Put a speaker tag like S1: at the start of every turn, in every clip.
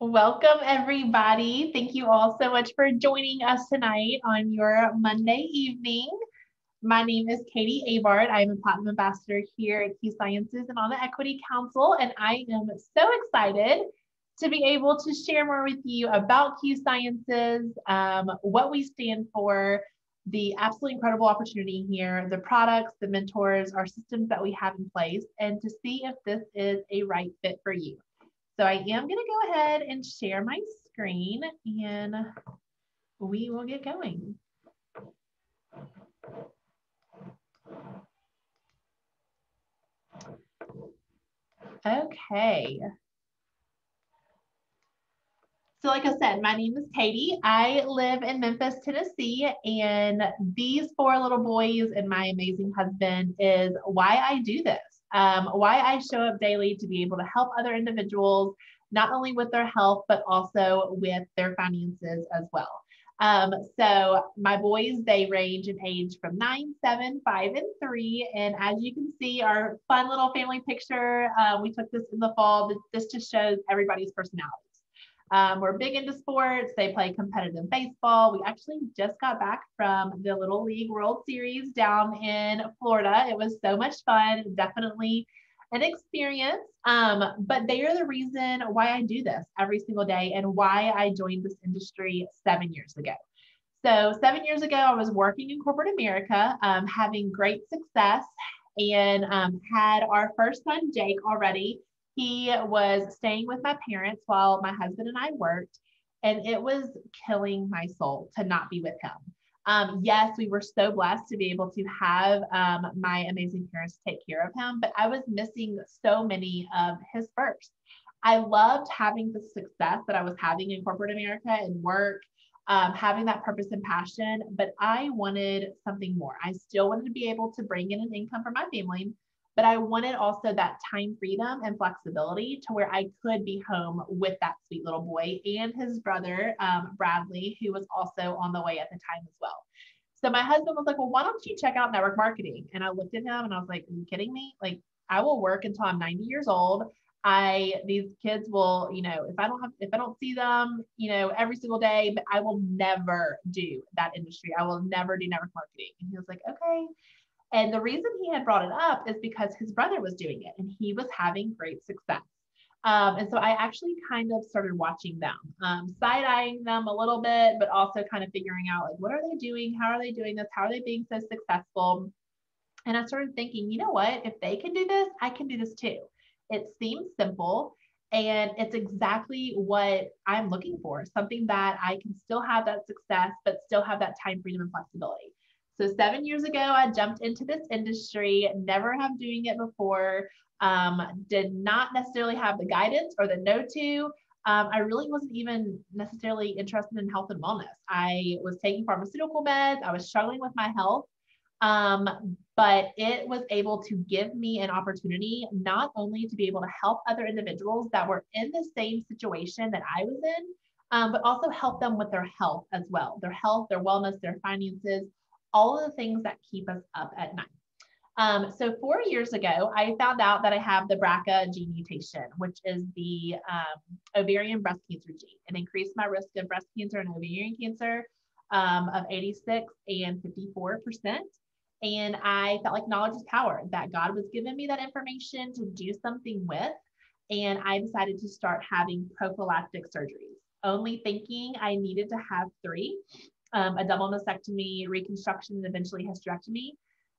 S1: Welcome, everybody. Thank you all so much for joining us tonight on your Monday evening. My name is Katie Abart. I'm a Platinum Ambassador here at Key Sciences and on the Equity Council, and I am so excited to be able to share more with you about Key Sciences, what we stand for, the absolutely incredible opportunity here, the products, the mentors, our systems that we have in place, and to see if this is a right fit for you. So I am going to go ahead and share my screen and we will get going. Okay. So like I said, my name is Katie. I live in Memphis, Tennessee, and these four little boys and my amazing husband is why I do this, why I show up daily to be able to help other individuals, not only with their health, but also with their finances as well. So my boys, they range in age from 9, 7, 5, and 3. And as you can see, our fun little family picture, we took this in the fall. This just shows everybody's personality. We're big into sports. They play competitive baseball. We actually just got back from the Little League World Series down in Florida. It was so much fun, definitely an experience. But they are the reason why I do this every single day and why I joined this industry 7 years ago. So 7 years ago, I was working in corporate America, having great success, and had our first son, Jake, already. He was staying with my parents while my husband and I worked, and it was killing my soul to not be with him. Yes, we were so blessed to be able to have my amazing parents take care of him, but I was missing so many of his firsts. I loved having the success that I was having in corporate America and work, having that purpose and passion, but I wanted something more. I still wanted to be able to bring in an income for my family, but I wanted also that time freedom and flexibility to where I could be home with that sweet little boy and his brother, Bradley, who was also on the way at the time as well. So my husband was like, well, why don't you check out network marketing? And I looked at him and I was like, are you kidding me? Like, I will work until I'm 90 years old. These kids will, if I don't see them, every single day, but I will never do that industry. I will never do network marketing. And he was like, okay. And the reason he had brought it up is because his brother was doing it and he was having great success. And so I actually kind of started watching them, side-eyeing them a little bit, but also kind of figuring out, like, what are they doing? How are they doing this? How are they being so successful? And I started thinking, you know what? If they can do this, I can do this too. It seems simple, and it's exactly what I'm looking for, something that I can still have that success, but still have that time freedom and flexibility. So 7 years ago, I jumped into this industry, never have doing it before, did not necessarily have the guidance or the know-to. I really wasn't even necessarily interested in health and wellness. I was taking pharmaceutical meds. I was struggling with my health. But it was able to give me an opportunity not only to be able to help other individuals that were in the same situation that I was in, but also help them with their health as well, their health, their wellness, their finances, all of the things that keep us up at night. So 4 years ago, I found out that I have the BRCA gene mutation, which is the ovarian breast cancer gene. It increased my risk of breast cancer and ovarian cancer of 86 and 54%. And I felt like knowledge is power, that God was giving me that information to do something with. And I decided to start having prophylactic surgeries, only thinking I needed to have 3, a double mastectomy, reconstruction, and eventually hysterectomy.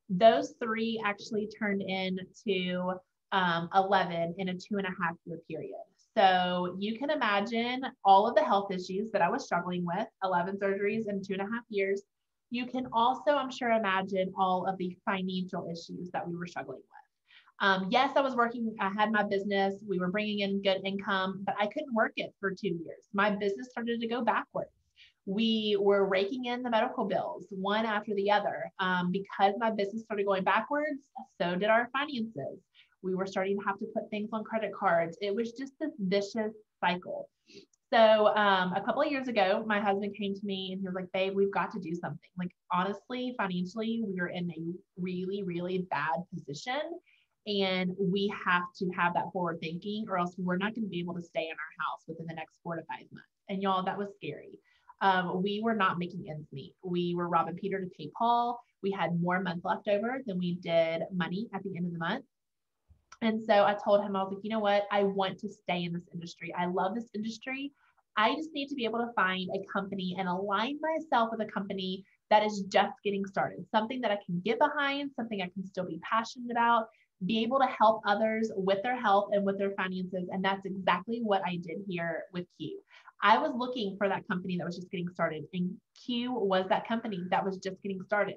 S1: Those 3 actually turned into 11 in a 2.5-year period. So you can imagine all of the health issues that I was struggling with, 11 surgeries in 2.5 years. You can also, I'm sure, imagine all of the financial issues that we were struggling with. Yes, I was working, I had my business, we were bringing in good income, but I couldn't work it for 2 years. My business started to go backwards. We were raking in the medical bills one after the other. Because my business started going backwards, so did our finances. We were starting to have to put things on credit cards. It was just this vicious cycle. So a couple of years ago, my husband came to me and he was like, babe, we've got to do something. Like, honestly, financially, we are in a really, really bad position. And we have to have that forward thinking, or else we're not going to be able to stay in our house within the next 4 to 5 months. And y'all, that was scary. We were not making ends meet. We were robbing Peter to pay Paul. We had more month left over than we did money at the end of the month. And so I told him, I was like, you know what? I want to stay in this industry. I love this industry. I just need to be able to find a company and align myself with a company that is just getting started, something that I can get behind, something I can still be passionate about, be able to help others with their health and with their finances. And that's exactly what I did here with Q. I was looking for that company that was just getting started, and Q was that company that was just getting started.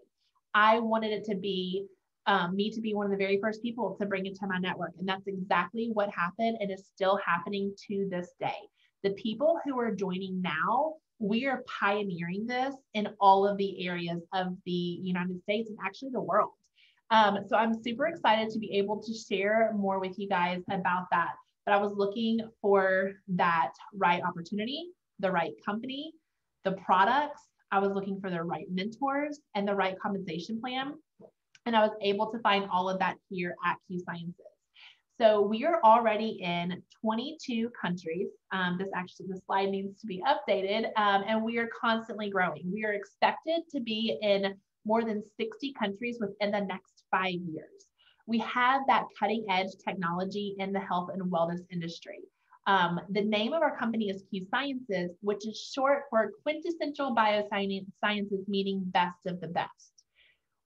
S1: I wanted it to be me to be one of the very first people to bring it to my network. And that's exactly what happened. And is still happening to this day. The people who are joining now, we are pioneering this in all of the areas of the United States and actually the world. So I'm super excited to be able to share more with you guys about that. But I was looking for that right opportunity, the right company, the products. I was looking for the right mentors and the right compensation plan. And I was able to find all of that here at Q Sciences. So we are already in 22 countries. This slide needs to be updated, and we are constantly growing. We are expected to be in more than 60 countries within the next 5 years. We have that cutting edge technology in the health and wellness industry. The name of our company is Q Sciences, which is short for quintessential biosciences, meaning best of the best.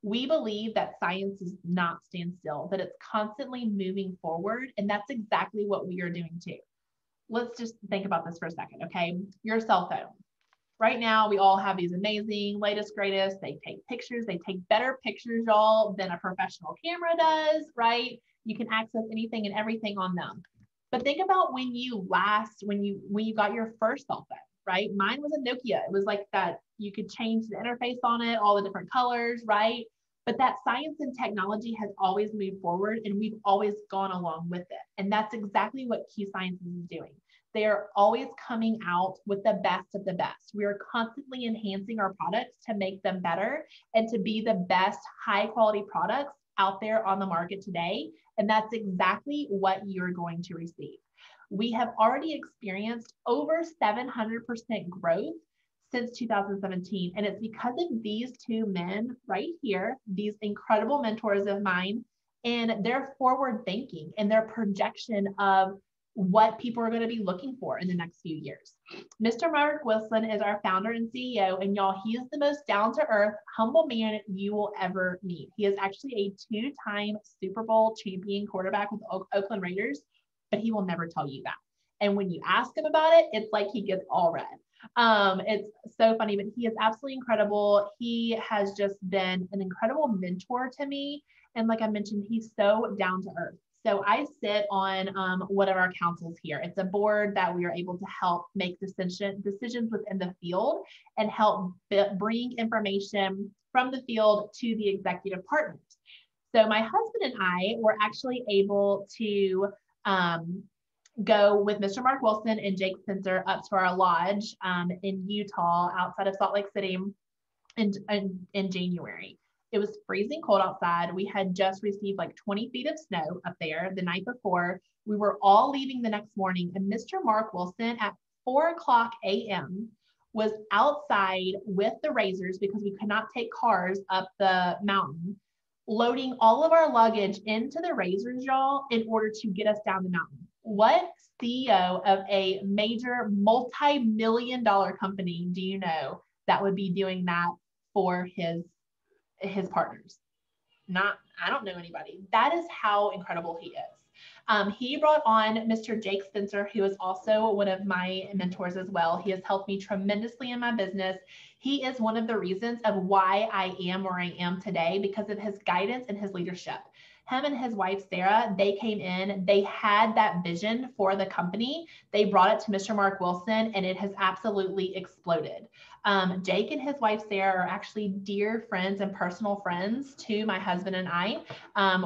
S1: We believe that science does not stand still, that it's constantly moving forward. And that's exactly what we are doing too. Let's just think about this for a second, okay? Your cell phone. Right now, we all have these amazing, latest, greatest. They take pictures. They take better pictures, y'all, than a professional camera does, right? You can access anything and everything on them. But think about when you got your first cell phone, right? Mine was a Nokia. It was like that. You could change the interface on it, all the different colors, right? But that science and technology has always moved forward, and we've always gone along with it. And that's exactly what Q Sciences is doing. They are always coming out with the best of the best. We are constantly enhancing our products to make them better and to be the best high quality products out there on the market today. And that's exactly what you're going to receive. We have already experienced over 700% growth since 2017. And it's because of these two men right here, these incredible mentors of mine, and their forward thinking and their projection of what people are going to be looking for in the next few years. Mr. Mark Wilson is our founder and CEO, and y'all, he is the most down-to-earth, humble man you will ever meet. He is actually a 2-time Super Bowl champion quarterback with Oakland Raiders, but he will never tell you that. And when you ask him about it, it's like he gets all red. It's so funny, but he is absolutely incredible. He has just been an incredible mentor to me. And like I mentioned, he's so down to earth. So I sit on one of our councils here. It's a board that we are able to help make decisions within the field and help bring information from the field to the executive partners. So my husband and I were actually able to go with Mr. Mark Wilson and Jake Spencer up to our lodge in Utah outside of Salt Lake City in January. It was freezing cold outside. We had just received like 20 feet of snow up there the night before. We were all leaving the next morning, and Mr. Mark Wilson at 4:00 a.m. was outside with the razors because we could not take cars up the mountain, loading all of our luggage into the razors, y'all, in order to get us down the mountain. What CEO of a major multi-million-dollar company do you know that would be doing that for his partners? I don't know anybody. That is how incredible he is. He brought on Mr. Jake Spencer, who is also one of my mentors as well. He has helped me tremendously in my business. He is one of the reasons of why I am where I am today, because of his guidance and his leadership. Him and his wife, Sarah, they came in, they had that vision for the company. They brought it to Mr. Mark Wilson, and it has absolutely exploded. Jake and his wife, Sarah, are actually dear friends and personal friends to my husband and I.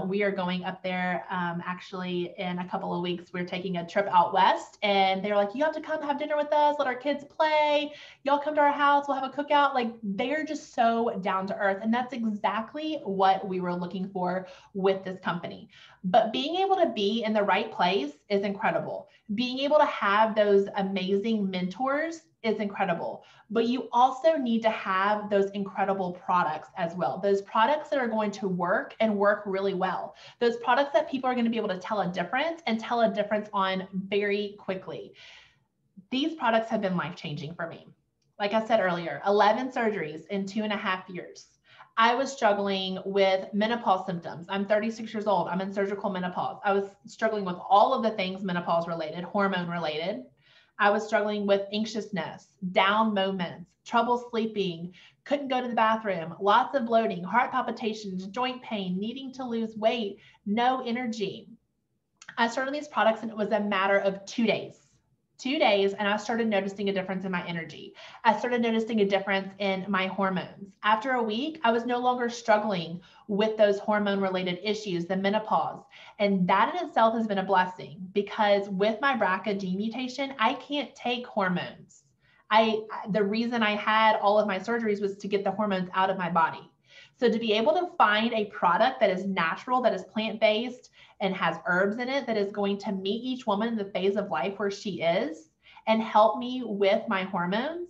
S1: We are going up there actually in a couple of weeks. We're taking a trip out west, and they're like, you have to come have dinner with us, let our kids play. Y'all come to our house, we'll have a cookout. Like, they're just so down to earth. And that's exactly what we were looking for with this company. But being able to be in the right place is incredible. Being able to have those amazing mentors is incredible, but you also need to have those incredible products as well. Those products that are going to work and work really well. Those products that people are going to be able to tell a difference and tell a difference on very quickly. These products have been life-changing for me. Like I said earlier, 11 surgeries in 2.5 years. I was struggling with menopause symptoms. I'm 36 years old. I'm in surgical menopause. I was struggling with all of the things menopause related, hormone related. I was struggling with anxiousness, down moments, trouble sleeping, couldn't go to the bathroom, lots of bloating, heart palpitations, joint pain, needing to lose weight, no energy. I started these products and it was a matter of 2 days. 2 days, and I started noticing a difference in my energy. I started noticing a difference in my hormones. After a week, I was no longer struggling with those hormone-related issues, the menopause. And that in itself has been a blessing, because with my BRCA gene mutation, I can't take hormones. The reason I had all of my surgeries was to get the hormones out of my body. So to be able to find a product that is natural, that is plant-based, and has herbs in it, that is going to meet each woman in the phase of life where she is and help me with my hormones,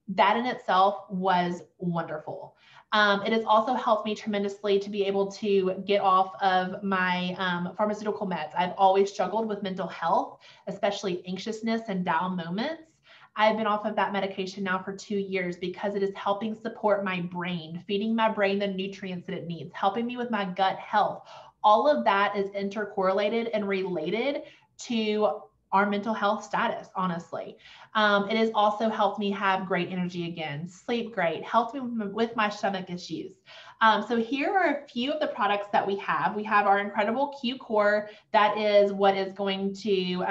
S1: that in itself was wonderful. It has also helped me tremendously to be able to get off of my pharmaceutical meds. I've always struggled with mental health, especially anxiousness and down moments. I've been off of that medication now for 2 years because it is helping support my brain, feeding my brain the nutrients that it needs, helping me with my gut health. All of that is intercorrelated and related to our mental health status, honestly. It has also helped me have great energy again, sleep great, helped me with my stomach issues. So here are a few of the products that we have. We have our incredible Q Core. That is what is going to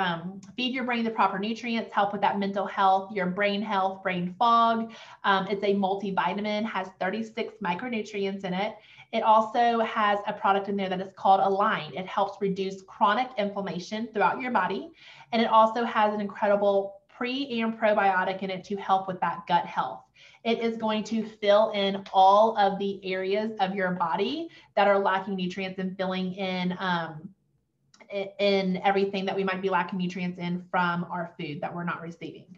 S1: feed your brain the proper nutrients, help with that mental health, your brain health, brain fog. It's a multivitamin, has 36 micronutrients in it. It also has a product in there that is called Align. It helps reduce chronic inflammation throughout your body. And it also has an incredible pre and probiotic in it to help with that gut health. It is going to fill in all of the areas of your body that are lacking nutrients and filling in everything that we might be lacking nutrients in from our food that we're not receiving.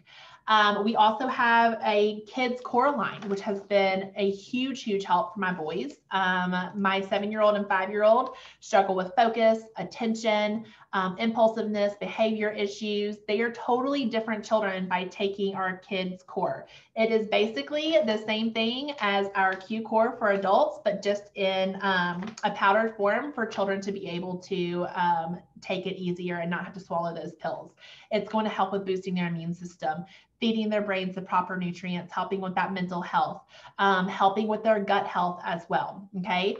S1: We also have a kids core line, which has been a huge, huge help for my boys. My 7-year-old and 5-year-old struggle with focus, attention, impulsiveness, behavior issues. They are totally different children by taking our kids core. It is basically the same thing as our Q core for adults, but just in a powdered form for children to be able to take it easier and not have to swallow those pills. It's going to help with boosting their immune system, feeding their brains the proper nutrients, helping with that mental health, helping with their gut health as well. Okay.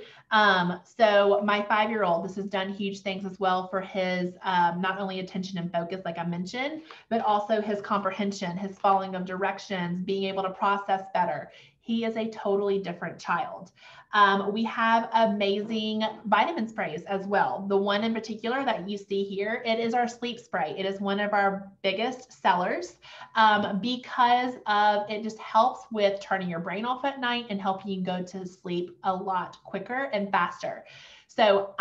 S1: So my 5-year-old, this has done huge things as well for his not only attention and focus, like I mentioned, but also his comprehension, his following of directions, being able to process better. He is a totally different child. We have amazing vitamin sprays as well. The one in particular that you see here, it is our sleep spray. It is one of our biggest sellers because of it just helps with turning your brain off at night and helping you go to sleep a lot quicker and faster. So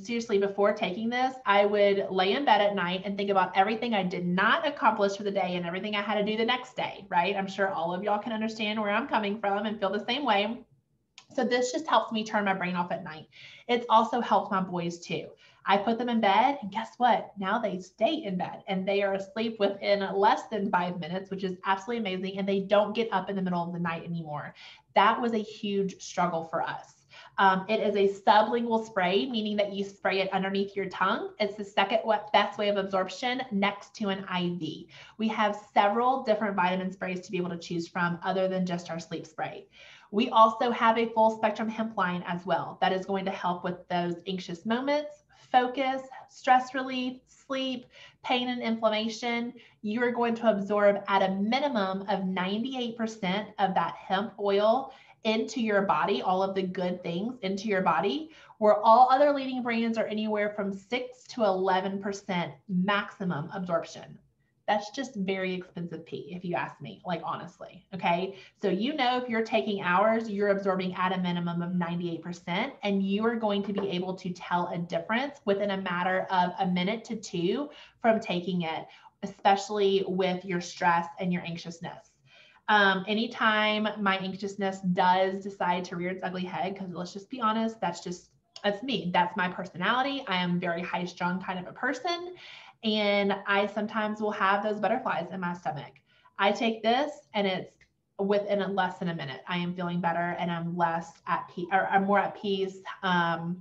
S1: seriously, before taking this, I would lay in bed at night and think about everything I did not accomplish for the day and everything I had to do the next day, right? I'm sure all of y'all can understand where I'm coming from and feel the same way. So this just helps me turn my brain off at night. It's also helped my boys too. I put them in bed and guess what? Now they stay in bed and they are asleep within less than 5 minutes, which is absolutely amazing. And they don't get up in the middle of the night anymore. That was a huge struggle for us. It is a sublingual spray, meaning that you spray it underneath your tongue. It's the second best way of absorption next to an IV. We have several different vitamin sprays to be able to choose from other than just our sleep spray. We also have a full spectrum hemp line as well that is going to help with those anxious moments, focus, stress relief, sleep, pain and inflammation. You are going to absorb at a minimum of 98% of that hemp oil into your body, all of the good things into your body, where all other leading brands are anywhere from 6 to 11% maximum absorption. That's just very expensive pee, if you ask me, like honestly, okay? So you know if you're taking ours, you're absorbing at a minimum of 98%, and you are going to be able to tell a difference within a matter of a minute to 2 from taking it, especially with your stress and your anxiousness. Anytime my anxiousness does decide to rear its ugly head, because let's just be honest, that's me. That's my personality. I am very high strung kind of a person. And I sometimes will have those butterflies in my stomach. I take this and it's within less than a minute. I am feeling better and I'm less at peace, or I'm more at peace and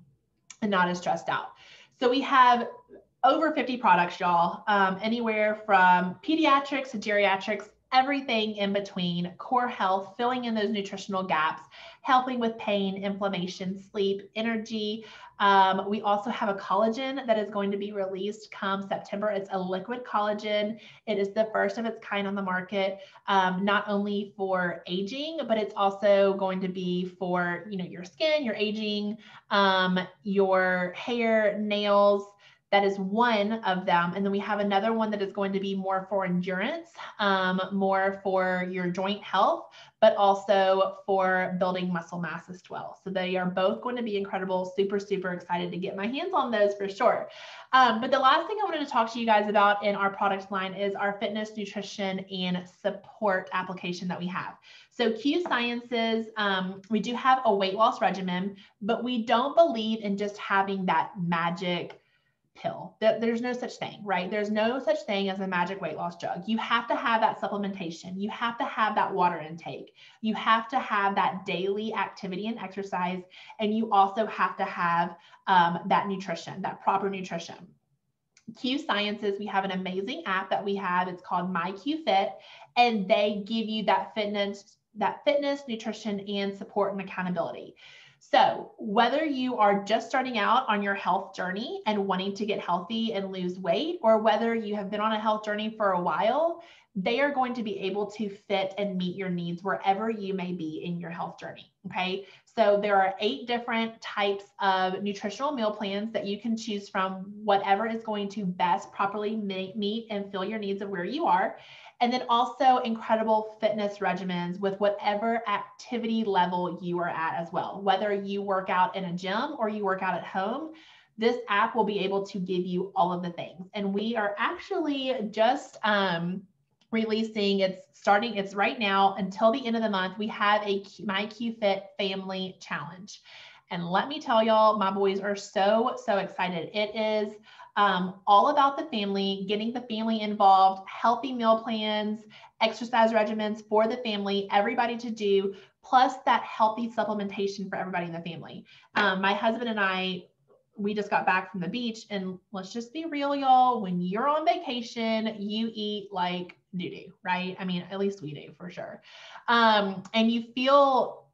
S1: not as stressed out. So we have over 50 products, y'all, anywhere from pediatrics to geriatrics, everything in between, core health, filling in those nutritional gaps, helping with pain, inflammation, sleep, energy. We also have a collagen that is going to be released come September. It's a liquid collagen. It is the first of its kind on the market, not only for aging, but it's also going to be for, your skin, your aging, your hair, nails. That is one of them. And then we have another one that is going to be more for endurance, more for your joint health, but also for building muscle mass as well. So they are both going to be incredible. Super, super excited to get my hands on those for sure. But the last thing I wanted to talk to you guys about in our product line is our fitness, nutrition, and support application that we have. So Q Sciences, we do have a weight loss regimen, but we don't believe in just having that magic pill. There's no such thing, right? There's no such thing as a magic weight loss drug. You have to have that supplementation. You have to have that water intake. You have to have that daily activity and exercise. And you also have to have that nutrition, that proper nutrition. Q Sciences, we have an amazing app that we have. It's called Myqfit, and they give you that fitness, nutrition, and support and accountability. So whether you are just starting out on your health journey and wanting to get healthy and lose weight, or whether you have been on a health journey for a while, they are going to be able to fit and meet your needs wherever you may be in your health journey. Okay. So there are 8 different types of nutritional meal plans that you can choose from, whatever is going to best properly meet and fill your needs of where you are. And then also incredible fitness regimens with whatever activity level you are at as well. Whether you work out in a gym or you work out at home, this app will be able to give you all of the things. And we are actually just releasing, it's right now until the end of the month, we have a Myqfit family challenge. And let me tell y'all, my boys are so excited. It is all about the family, getting the family involved, healthy meal plans, exercise regimens for the family, everybody to do, plus that healthy supplementation for everybody in the family. My husband and I, we just got back from the beach, and let's just be real, y'all. When you're on vacation, you eat like doo-doo, right? I mean, at least we do for sure. And you feel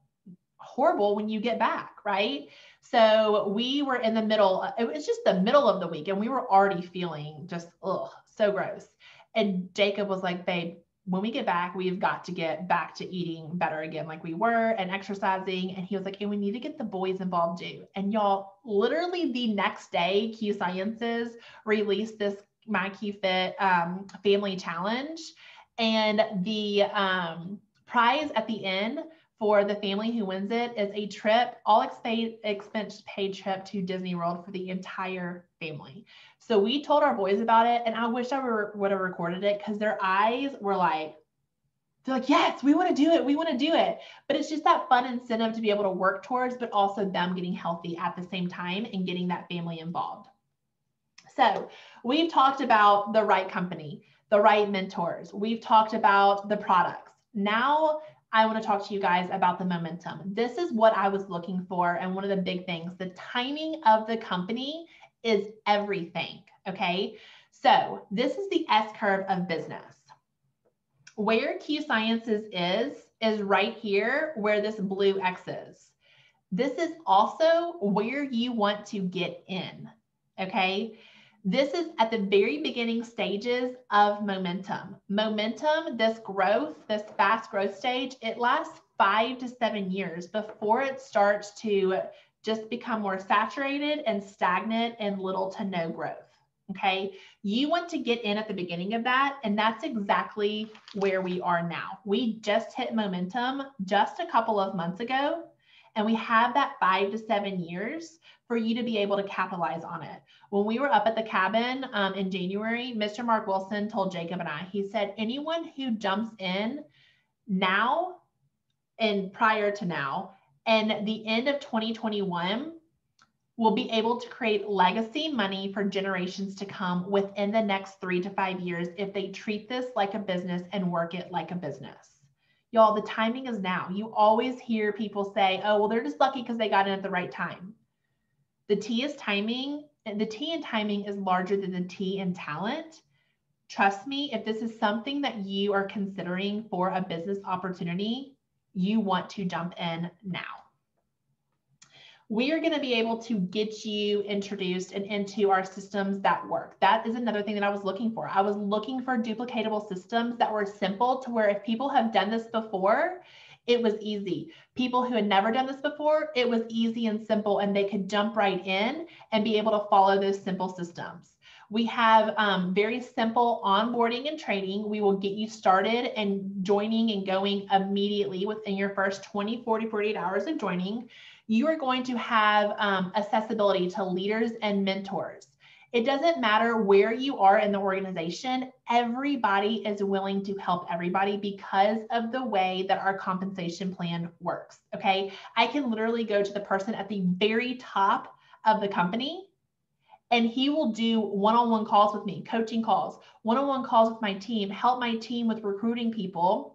S1: horrible when you get back, right? So we were in the middle, it was just the middle of the week, and we were already feeling just, so gross. And Jacob was like, babe, when we get back, we've got to get back to eating better again, like we were, and exercising. And he was like, and we need to get the boys involved too. And y'all, literally the next day, Q Sciences released this Myqfit family challenge. And the prize at the end for the family who wins it is a trip, all expense paid trip to Disney World for the entire family. So we told our boys about it, and I wish I would have recorded it, because their eyes were like, they're like, yes, we want to do it. We want to do it. But it's just that fun incentive to be able to work towards, but also them getting healthy at the same time and getting that family involved. So we've talked about the right company, the right mentors. We've talked about the products. Now I want to talk to you guys about the momentum. This is what I was looking for. And one of the big things, the timing of the company is everything. Okay. So this is the S curve of business. Where Q Sciences is is right here where this blue X is. This is also where you want to get in, okay? This is at the very beginning stages of momentum. Momentum, this growth, this fast growth stage, it lasts 5 to 7 years before it starts to just become more saturated and stagnant and little to no growth. Okay, you want to get in at the beginning of that, and that's exactly where we are now. We just hit momentum just a couple of months ago, and we have that 5 to 7 years for you to be able to capitalize on it. When we were up at the cabin in January, Mr. Mark Wilson told Jacob and I, he said, anyone who jumps in now and prior to now and the end of 2021 will be able to create legacy money for generations to come within the next 3 to 5 years if they treat this like a business and work it like a business. Y'all, the timing is now. You always hear people say, oh, well, they're just lucky because they got in at the right time. The T is timing. The T in timing is larger than the T in talent. Trust me, if this is something that you are considering for a business opportunity, you want to jump in now. We are going to be able to get you introduced and into our systems that work. That is another thing that I was looking for. I was looking for duplicatable systems that were simple to where if people have done this before, it was easy. People who had never done this before, it was easy and simple, and they could jump right in and be able to follow those simple systems. We have very simple onboarding and training. We will get you started and joining and going immediately within your first 20, 40, 48 hours of joining. You are going to have accessibility to leaders and mentors. It doesn't matter where you are in the organization, everybody is willing to help everybody because of the way that our compensation plan works, okay? I can literally go to the person at the very top of the company and he will do one-on-one calls with me, coaching calls, one-on-one calls with my team, help my team with recruiting people.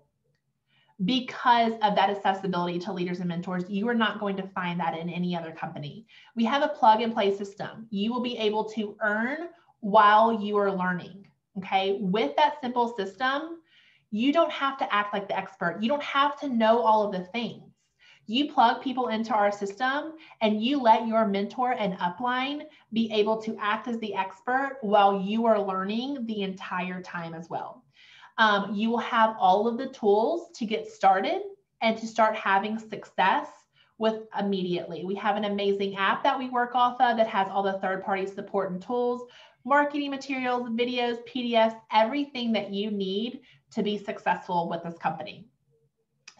S1: Because of that accessibility to leaders and mentors, you are not going to find that in any other company. We have a plug and play system. You will be able to earn while you are learning, okay? With that simple system, you don't have to act like the expert. You don't have to know all of the things. You plug people into our system and you let your mentor and upline be able to act as the expert while you are learning the entire time as well. You will have all of the tools to get started and to start having success with immediately. We have an amazing app that we work off of that has all the third-party support and tools, marketing materials, videos, PDFs, everything that you need to be successful with this company.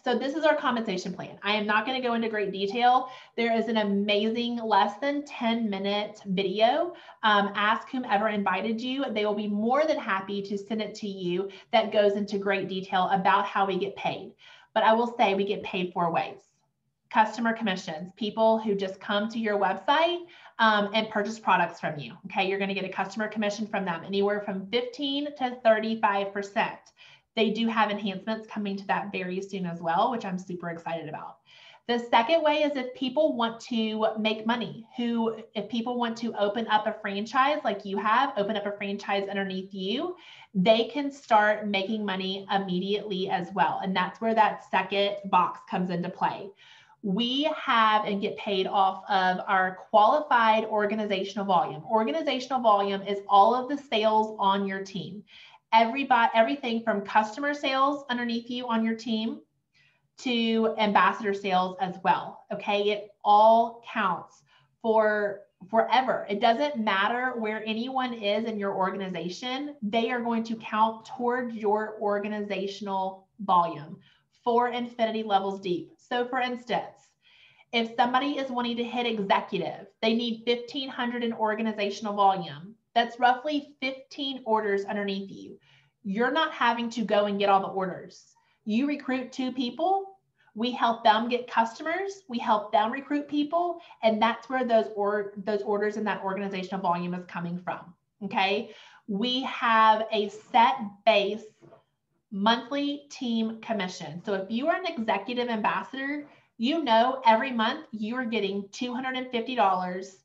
S1: So this is our compensation plan. I am not going to go into great detail. There is an amazing less than 10-minute video. Ask whomever invited you. They will be more than happy to send it to you that goes into great detail about how we get paid. But I will say we get paid 4 ways. Customer commissions, people who just come to your website and purchase products from you. Okay, you're going to get a customer commission from them, anywhere from 15 to 35%. They do have enhancements coming to that very soon as well, which I'm super excited about. The second way is if people want to make money, if people want to open up a franchise like you have, open up a franchise underneath you, they can start making money immediately as well. And that's where that second box comes into play. We have and get paid off of our qualified organizational volume. Organizational volume is all of the sales on your team. Everything from customer sales underneath you on your team to ambassador sales as well. Okay, it all counts for forever. It doesn't matter where anyone is in your organization, they are going to count towards your organizational volume for infinity levels deep. So for instance, if somebody is wanting to hit executive, they need 1,500 in organizational volume. That's roughly 15 orders underneath you. You're not having to go and get all the orders. You recruit 2 people, we help them get customers, we help them recruit people, and that's where those orders and that organizational volume is coming from, okay? We have a set base monthly team commission. So if you are an executive ambassador, you know every month you are getting $250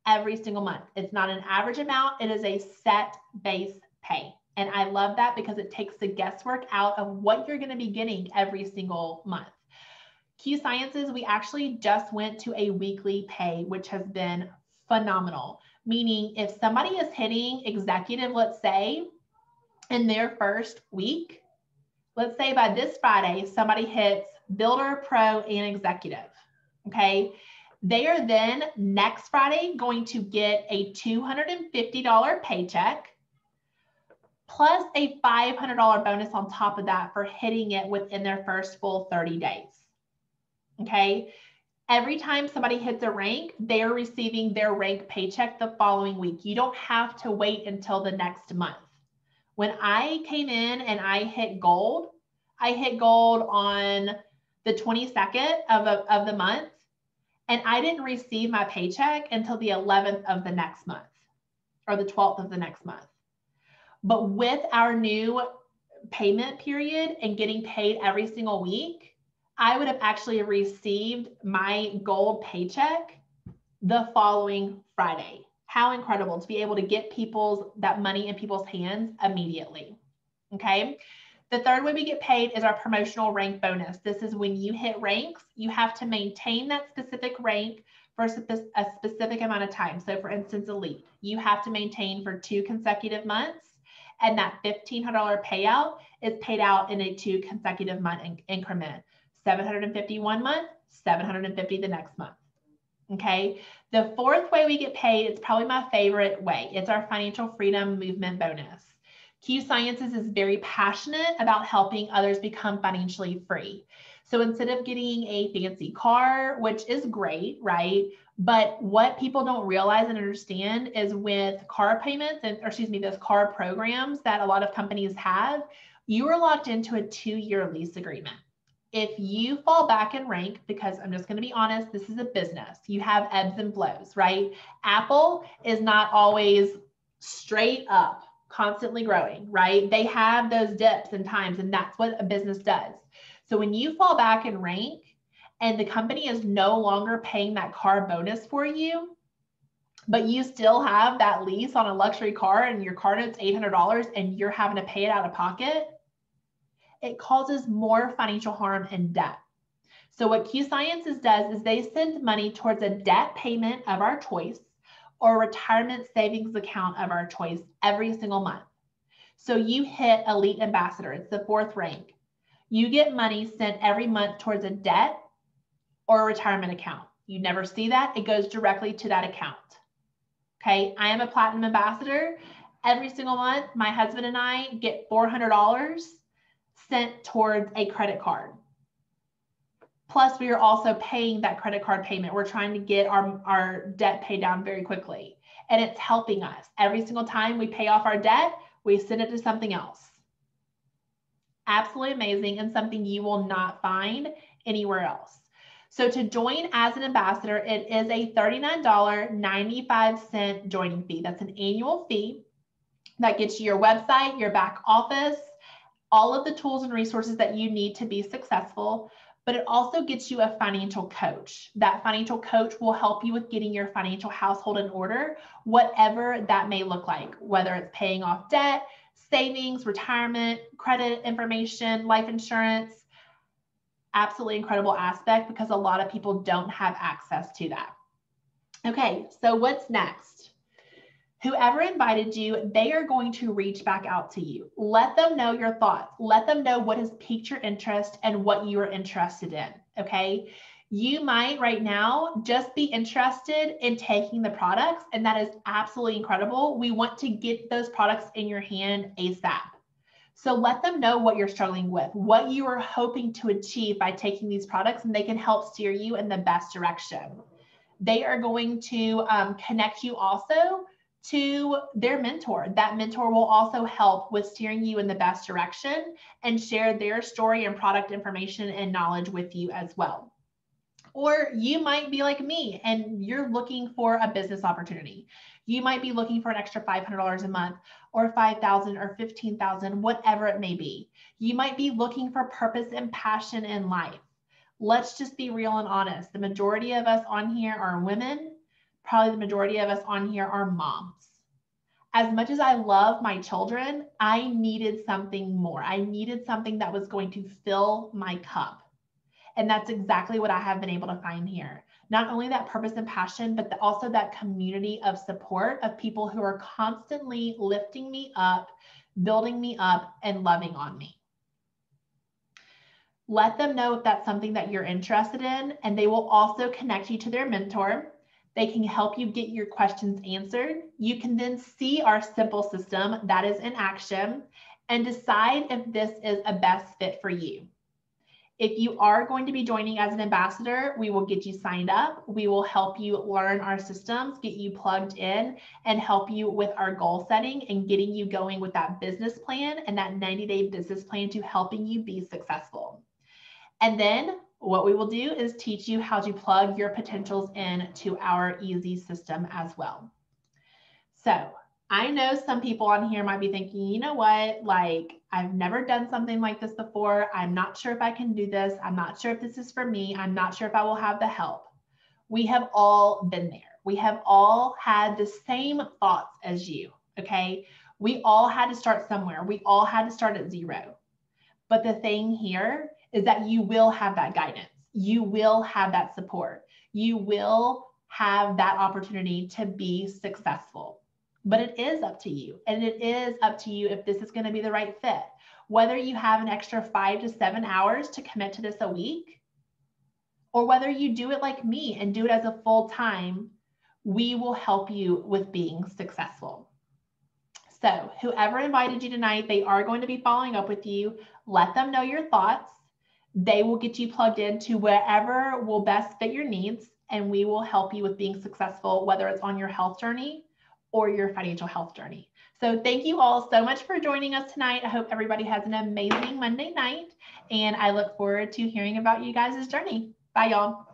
S1: every single month. It's not an average amount, it is a set base pay, And I love that because it takes the guesswork out of what you're going to be getting every single month. Q Sciences, we actually just went to a weekly pay, which has been phenomenal. Meaning if somebody is hitting executive, let's say, in their first week, let's say by this Friday, somebody hits Builder, Pro, and Executive, okay? They are then next Friday going to get a $250 paycheck plus a $500 bonus on top of that for hitting it within their first full 30 days, okay? Every time somebody hits a rank, they are receiving their rank paycheck the following week. You don't have to wait until the next month. When I came in and I hit gold on the 22nd of the month, and I didn't receive my paycheck until the 11th of the next month or the 12th of the next month. But with our new payment period and getting paid every single week, I would have actually received my gold paycheck the following Friday. How incredible to be able to get that money in people's hands immediately. Okay. The third way we get paid is our promotional rank bonus. This is when you hit ranks, you have to maintain that specific rank for a specific amount of time. So for instance, elite, you have to maintain for 2 consecutive months, and that $1,500 payout is paid out in a 2 consecutive month increment. 750 one month, 750 the next month. Okay. The fourth way we get paid, it's probably my favorite way. It's our financial freedom movement bonus. Q Sciences is very passionate about helping others become financially free. So instead of getting a fancy car, which is great, right? But what people don't realize and understand is with car payments those car programs that a lot of companies have, you are locked into a 2-year lease agreement. If you fall back in rank, because I'm just going to be honest, this is a business. You have ebbs and flows, right? Apple is not always straight up, constantly growing, right? They have those dips and times, and that's what a business does. So when you fall back in rank and the company is no longer paying that car bonus for you, but you still have that lease on a luxury car and your car note's $800 and you're having to pay it out of pocket, it causes more financial harm and debt. So what Q Sciences does is they send money towards a debt payment of our choice or retirement savings account of our choice every single month. So you hit Elite Ambassador, it's the 4th rank. You get money sent every month towards a debt or a retirement account. You never see that, it goes directly to that account. Okay, I am a Platinum Ambassador. Every single month, my husband and I get $400 sent towards a credit card. Plus, we are also paying that credit card payment. We're trying to get our debt paid down very quickly. And it's helping us. Every single time we pay off our debt, we send it to something else. Absolutely amazing, and something you will not find anywhere else. So to join as an ambassador, it is a $39.95 joining fee. That's an annual fee that gets you your website, your back office, all of the tools and resources that you need to be successful, but it also gets you a financial coach. That financial coach will help you with getting your financial household in order, whatever that may look like, whether it's paying off debt, savings, retirement, credit information, life insurance. Absolutely incredible aspect because a lot of people don't have access to that. Okay, so what's next? Whoever invited you, they are going to reach back out to you. Let them know your thoughts. Let them know what has piqued your interest and what you are interested in, okay? You might right now just be interested in taking the products, and that is absolutely incredible. We want to get those products in your hand ASAP. So let them know what you're struggling with, what you are hoping to achieve by taking these products, and they can help steer you in the best direction. They are going to connect you also to their mentor. That mentor will also help with steering you in the best direction and share their story and product information and knowledge with you as well. Or you might be like me and you're looking for a business opportunity. You might be looking for an extra $500 a month or $5,000 or $15,000, whatever it may be. You might be looking for purpose and passion in life. Let's just be real and honest. The majority of us on here are women. Probably the majority of us on here are moms. as much as I love my children, I needed something more. I needed something that was going to fill my cup. And that's exactly what I have been able to find here. Not only that purpose and passion, but also that community of support of people who are constantly lifting me up, building me up, and loving on me. Let them know if that's something that you're interested in, and they will also connect you to their mentor. They can help you get your questions answered. You can then see our simple system that is in action and decide if this is a best fit for you. If you are going to be joining as an ambassador, we will get you signed up. We will help you learn our systems, get you plugged in, and help you with our goal setting and getting you going with that business plan and that 90-day business plan to helping you be successful. And then what we will do is teach you how to plug your potentials into our easy system as well. So I know some people on here might be thinking, you know what, like I've never done something like this before. I'm not sure if I can do this. I'm not sure if this is for me. I'm not sure if I will have the help. We have all been there. We have all had the same thoughts as you, okay? We all had to start somewhere. We all had to start at zero. But the thing here is that you will have that guidance. You will have that support. You will have that opportunity to be successful. But it is up to you. And it is up to you if this is going to be the right fit. Whether you have an extra 5 to 7 hours to commit to this a week, or whether you do it like me and do it as a full time, we will help you with being successful. So whoever invited you tonight, they are going to be following up with you. Let them know your thoughts. They will get you plugged into wherever will best fit your needs, and we will help you with being successful, whether it's on your health journey or your financial health journey. So thank you all so much for joining us tonight. I hope everybody has an amazing Monday night, and I look forward to hearing about you guys' journey. Bye, y'all.